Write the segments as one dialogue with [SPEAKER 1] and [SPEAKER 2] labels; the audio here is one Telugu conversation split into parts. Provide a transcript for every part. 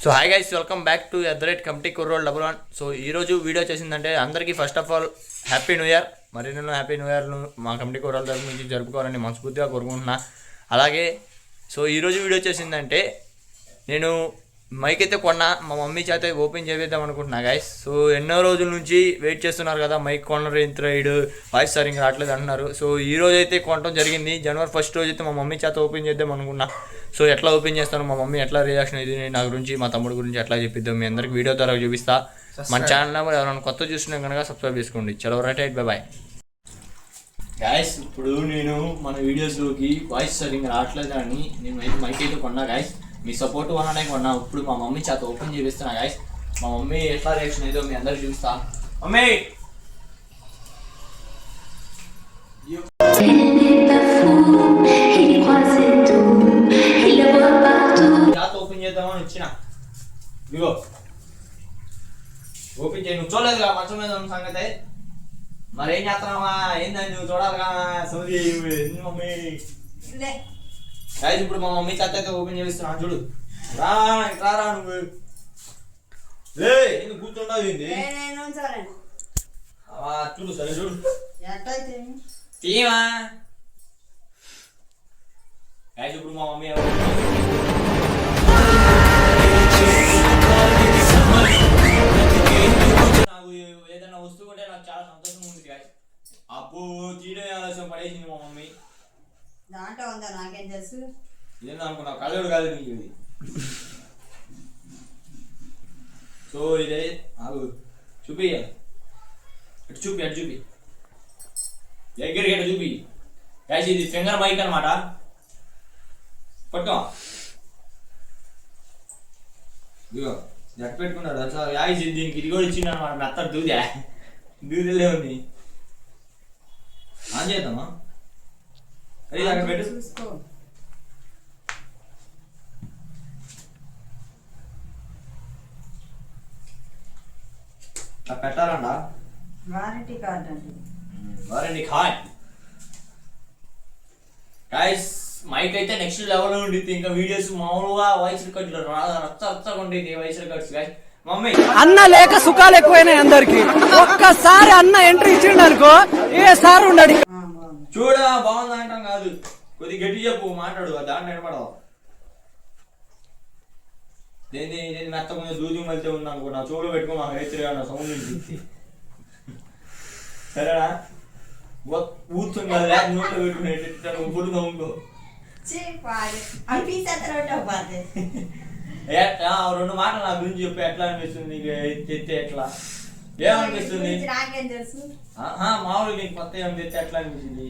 [SPEAKER 1] So hi guys, welcome back to @committee కుర్రోల్ 11. సో ఈరోజు వీడియో చేసిందంటే అందరికీ first of all happy new year. మరి నేను హ్యాపీ న్యూ ఇయర్ను మా కమిటీ కుర్రోల్ తరఫు నుంచి జరుపుకోవాలని మనస్ఫూర్తిగా కోరుకుంటున్నా. అలాగే సో ఈరోజు వీడియో చేసిందంటే నేను మైక్ అయితే కొన్నా, మా మమ్మీ చేత ఓపెన్ చేద్దాం అనుకుంటున్నా గైస్. సో ఎన్నో రోజుల నుంచి వెయిట్ చేస్తున్నారు కదా, మైక్ కొనరు ఇంత వాయిస్ సరిగ్గా రావట్లేదు అంటున్నారు. సో ఈ రోజు అయితే కొనడం జరిగింది. జనవరి 1 రోజు అయితే మా మమ్మీ చేత ఓపెన్ చేద్దాం అనుకున్నా. సో ఎట్లా ఓపెన్ చేస్తాను, మా మమ్మీ ఎట్లా రియాక్షన్ ఇది నా గురించి, మా తమ్ముడు గురించి ఎట్లా చెప్పిద్దాం మీ అందరికి వీడియో ద్వారా చూపిస్తా. మన ఛానల్ నెంబర్ ఎవరైనా కొత్త చూస్తున్నాం కనుక సబ్స్క్రైబ్ చేసుకోండి. చలో రైట్, బాయ్ గాయస్. ఇప్పుడు నేను మన వీడియోస్లోకి వాయిస్ సరిగ్గా రావట్లేదు అని నేను మైక్ అయితే కొన్నా గాయస్. మీ సపోర్ట్ వల్లనే కొన్నా. ఇప్పుడు మా మమ్మీ చేత ఓపెన్ చేపిస్తున్నా గాయస్. మా మమ్మీ ఎట్లా రియాక్షన్ ఏదో మీ అందరికి చూపిస్తా. మమ్మీ చేత ఓపెన్ చేద్దామని వచ్చిన. ఇగో ఓపెన్ చేయి. నువ్వు చూడలేదుగా మంచం మీద ఉన్న సంగతి. మరేం చేస్తున్నావా, ఏందని నువ్వు చూడాలిగా. సౌదీ మమ్మీ గాయస్, ఇప్పుడు మా మమ్మీ చేత అయితే ఓపెన్ చేపిస్తున్నా. చూడు, రా ఇట్లా రా. నువ్వు ఎందుకు కూర్చుంటావు ఏంది? చూడు సరే, చూడు తీయమా గాయస్. ఇప్పుడు మా మమ్మీ నాకు ఏదైనా వస్తువు కొంటే నాకు చాలా సంతోషంగా ఉంది గాయస్. అప్పు తీయడం ఆలస్యం పడేసింది మా మమ్మీ.
[SPEAKER 2] దాంట్లో ఉందా నాకేం తెలుసు.
[SPEAKER 1] ఇదేందా అనుకున్నావు, కళ్ళోడు కాదు నీకు ఇది. సో ఇదే ఆగు, చూపి అటు చూపి, అటు చూపి, దగ్గరికి అటు చూపి గాయస్. ఇది ఫింగర్ మైక్ అనమాట. పట్టుకో, ఇదిగో జట్ పెట్టుకున్నాడు సార్ గాయస్. దీనికి ఇది కూడా ఇచ్చిండు అనమాట. మెత్త దూదే ఉంది. ఆన్ చేద్దామా? అది అక్కడ పెట్టు. పెట్టాలండా
[SPEAKER 2] వారంటీ కార్డ్ అంటే.
[SPEAKER 1] Warranty card guys. మైక్ అయితే నెక్స్ట్ లెవెల్ ఉండిద్ది. ఇంకా వీడియోస్ మామూలుగా వాయిస్ రికార్డులు రచ్చగా ఉండేది వాయిస్ రికార్డ్స్ గైస్. మమ్మీ
[SPEAKER 3] అన్న లేక సుఖాలు ఎక్కువైనాయి అందరికి. ఒక్కసారి అన్న ఎంట్రీ ఇచ్చిండు అనుకో, ఏ సార్ ఉండడు.
[SPEAKER 1] చూడ బాగుంది అంటాం కాదు, కొద్ది గట్టి చెప్పు, మాట్లాడు. దాంట్లో నిలబడవు. నేను మెత్త కొంచెం దూది మళ్తే ఉన్నా అనుకో, నా చూడు పెట్టుకో, మాకు రైతులు సౌండ్ ఉంటుంది. సరేనా? ఊతుంది కదా, లేక నోట్లో పెట్టుకునే పుడు నవ్వుకో. రెండు మాటలు నా గురించి చెప్పి ఎట్లా అనిపిస్తుంది నీకు? తెస్తే ఎట్లా ఏమనిపిస్తుంది? మామూలుగా నీకు కొత్త ఏమైనా తెస్తే ఎట్లా అనిపిస్తుంది?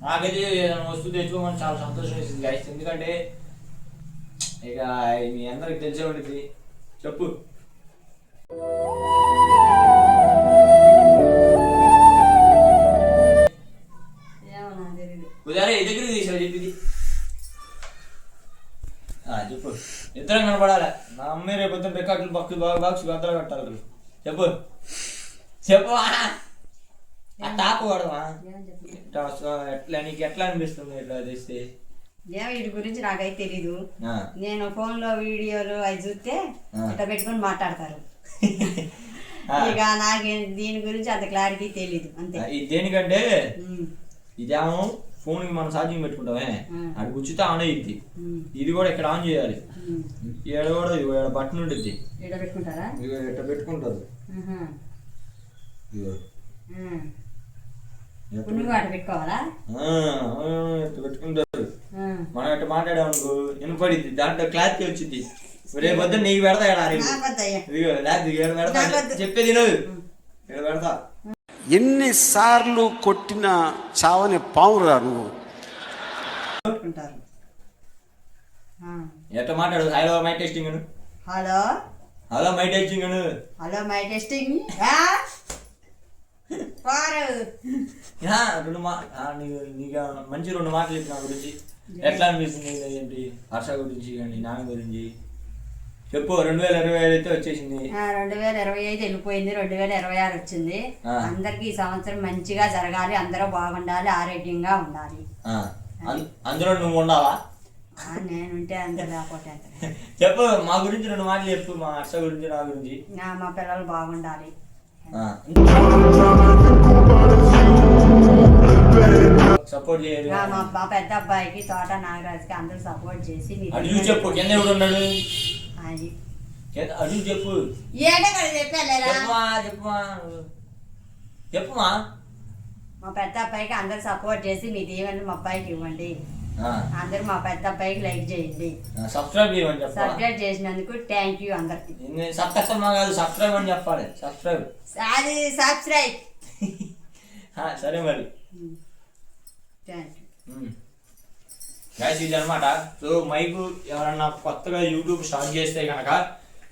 [SPEAKER 1] నాకైతే ఏదైనా వస్తువు తెచ్చుకోమని చాలా సంతోషం వేసింది గాయస్. ఎందుకంటే ఇక మీ అందరికి తెలిసే ఉంటుంది. చెప్పు. ఉదయాన్నే ఈ దగ్గరికి తీసావు చెప్పింది. చెప్పు, ఇద్దరం కనపడాలి. నా అమ్మాయి రేపు పొద్దున్న రికార్డులు బాక్స్ గద్దలు కట్టాలి. చెప్పు చెప్పు. టాప్ వాడమా? ఎట్లా నీకు ఎట్లా అనిపిస్తుంది ఇట్లా తెస్తే?
[SPEAKER 2] వీటి గురించి నాకైతే తెలీదు. నేను ఫోన్ లో వీడియోలు అవి చూస్తే ఇట్లా పెట్టుకొని మాట్లాడతారు. ఇక నాకు దీని గురించి అంత క్లారిటీ తెలీదు అంతే.
[SPEAKER 1] దేనికంటే ఇదేమో ఫోన్ కి మనం ఛార్జింగ్ పెట్టుకుంటామే, అది గుచ్చితే ఆన్ అయ్యిద్ది. ఇది కూడా ఇక్కడ ఆన్ చేయాలి. ఈడ కూడా ఈడ బటన్ ఉంటుంది.
[SPEAKER 2] ఇట్లా పెట్టుకుంటారా?
[SPEAKER 1] ఇట్లా పెట్టుకుంటారు.
[SPEAKER 2] పెట్టుకోవాలా?
[SPEAKER 1] పెట్టుకుంటారు. మనం ఎట్లా మాట్లాడామనుకో వినపడిద్ది, దాంట్లో క్లారిటీ వచ్చింది. రేపు పొద్దున్న నీకు పెడతా చెప్పేది పెడతా.
[SPEAKER 4] ఎన్నిసార్లు కొట్టిన చావని పావురా నువ్వు.
[SPEAKER 1] ఎట్లా మాట్లాడు? Hello my testing.
[SPEAKER 2] Hello
[SPEAKER 1] hello my testing.
[SPEAKER 2] Hello my testing.
[SPEAKER 1] నీకు మంచి 2 మాటలు చెప్పి నా గురించి ఎట్లా అనిపిస్తుంది? ఏంటి హర్ష గురించి కానీ నా గురించి చెప్పు. 2025 అయితే వచ్చేసింది.
[SPEAKER 2] 2025 వెళ్ళిపోయింది, 2026 వచ్చింది. అందరికి ఈ సంవత్సరం మంచిగా జరగాలి, అందరూ బాగుండాలి, ఆరోగ్యంగా ఉండాలి.
[SPEAKER 1] అందులో నువ్వు ఉండాలా?
[SPEAKER 2] నేనుంటే అందరు లేకపోతే
[SPEAKER 1] చెప్పు మా గురించి 2 మాటలు చెప్పు, మా హర్ష గురించి, నా గురించి.
[SPEAKER 2] మా పిల్లలు బాగుండాలి.
[SPEAKER 1] సపోర్ట్ చేయాలి.
[SPEAKER 2] మా పెద్ద అబ్బాయికి తోట నాగరాజుకి అందరూ సపోర్ట్ చేసి
[SPEAKER 1] అడుగు చెప్పు, కింద ఎవడు ఉన్నాడు
[SPEAKER 2] అది
[SPEAKER 1] అడుగు చెప్పు.
[SPEAKER 2] ఏడే కూడా చెప్పాలేరా
[SPEAKER 1] చెప్పుమా.
[SPEAKER 2] మా పెద్ద అబ్బాయికి అందరు సపోర్ట్ చేసి మీ దీవెనలు మా అబ్బాయికి ఇవ్వండి. అందరు మా పెద్ద అబ్బాయికి లైక్ చేయండి,
[SPEAKER 1] సబ్స్క్రైబ్ చేయమని చెప్పాలి.
[SPEAKER 2] సబ్స్క్రైబ్ చేసినందుకు థ్యాంక్ యూ అందరికి.
[SPEAKER 1] సబ్స్క్రైబ్ కాదు, సబ్స్క్రైబ్ అని చెప్పాలి. సబ్స్క్రైబ్
[SPEAKER 2] అది సబ్స్క్రైబ్.
[SPEAKER 1] సరే మరి
[SPEAKER 2] థ్యాంక్ యూ
[SPEAKER 1] గైస్, ఇది అనమాట. సో మైకు ఎవరన్నా కొత్తగా యూట్యూబ్ స్టార్ట్ చేస్తే కనుక,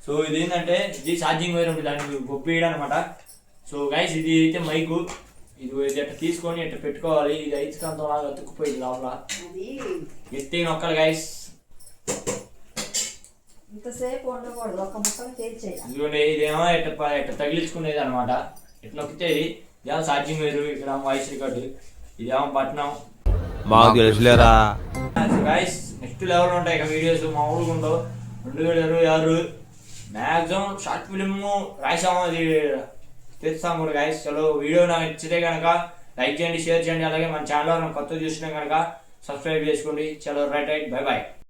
[SPEAKER 1] సో ఇది ఏంటంటే ఇది ఛార్జింగ్ వైర్ ఉంటుంది, దానికి గొప్పేయడం అనమాట. సో గైస్, ఇది అయితే మైకు, ఇది ఎట్లా తీసుకొని ఎట్లా పెట్టుకోవాలి. ఇది ఐదుకంతం లాగా అతుక్కుపోయింది లోపల, ఎత్తి నొక్కలు గైస్.
[SPEAKER 2] ఇంతసేపు ఉండకూడదు, ఒక ముక్కలు తెచ్చేయాలి.
[SPEAKER 1] ఇదిగోండి, ఇదేమో ఎట్లా తగిలించుకునేది అనమాట. ఎట్లా నొక్కితే ఇదేమో ఛార్జింగ్ వైరు, ఇక్కడ వాయిస్ రికార్డు, ఇదేమో బట్నం.
[SPEAKER 5] మాకు తెలుసులేరా
[SPEAKER 1] గైస్. నెక్స్ట్ లెవెల్ ఉంటాయి ఇక వీడియోస్, మామూలుగా ఉండవు. 2026 మ్యాక్సిమం షార్ట్ ఫిలిం రాసాము, అది తెస్తాం కూడా గైస్. చలో, వీడియో నాకు నచ్చితే కనుక లైక్ చేయండి, షేర్ చేయండి. అలాగే మన ఛానల్ కొత్త చూసినా కనుక సబ్స్క్రైబ్ చేసుకోండి. చలో, రైట్, బై బాయ్.